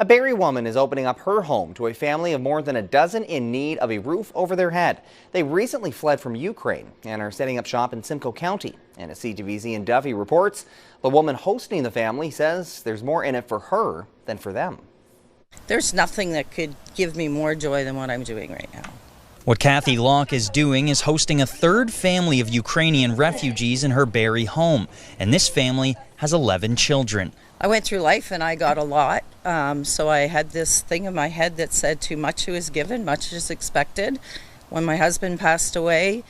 A Barrie woman is opening up her home to a family of more than a dozen in need of a roof over their head. They recently fled from Ukraine and are setting up shop in Simcoe County. And as CTV's Ian Duffy reports, the woman hosting the family says there's more in it for her than for them. There's nothing that could give me more joy than what I'm doing right now. What Kathy Locke is doing is hosting a third family of Ukrainian refugees in her Barrie home, and this family has 11 children. I went through life and I got a lot, so I had this thing in my head that said too much is given, much is expected. When my husband passed away,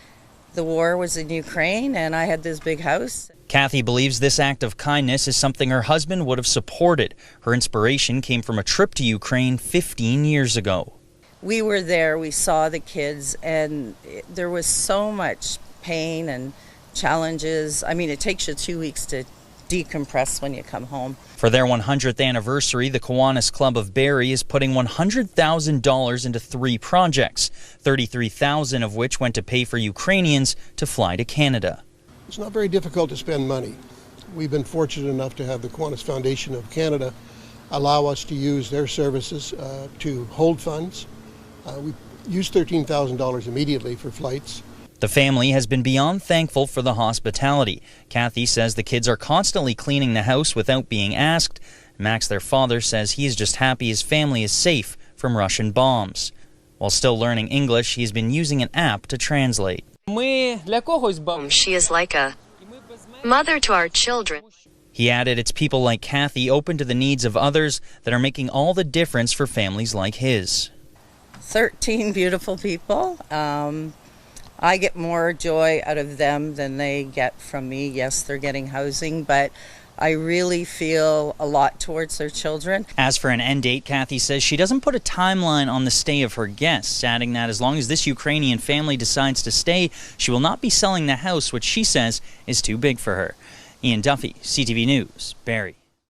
the war was in Ukraine and I had this big house. Kathy believes this act of kindness is something her husband would have supported. Her inspiration came from a trip to Ukraine 15 years ago. We were there, we saw the kids, and there was so much pain and challenges. I mean, it takes you 2 weeks to decompress when you come home. For their 100th anniversary, the Kiwanis Club of Barrie is putting $100,000 into 3 projects, $33,000 of which went to pay for Ukrainians to fly to Canada. It's not very difficult to spend money. We've been fortunate enough to have the Kiwanis Foundation of Canada allow us to use their services to hold funds. We used $13,000 immediately for flights. The family has been beyond thankful for the hospitality. Kathy says the kids are constantly cleaning the house without being asked. Max, their father, says he is just happy his family is safe from Russian bombs. While still learning English, he has been using an app to translate. She is like a mother to our children. He added it's people like Kathy open to the needs of others that are making all the difference for families like his. 13 beautiful people. I get more joy out of them than they get from me. Yes, they're getting housing, but I really feel a lot towards their children. As for an end date, Kathy says she doesn't put a timeline on the stay of her guests, adding that as long as this Ukrainian family decides to stay, she will not be selling the house, which she says is too big for her. Ian Duffy, CTV News, Barrie.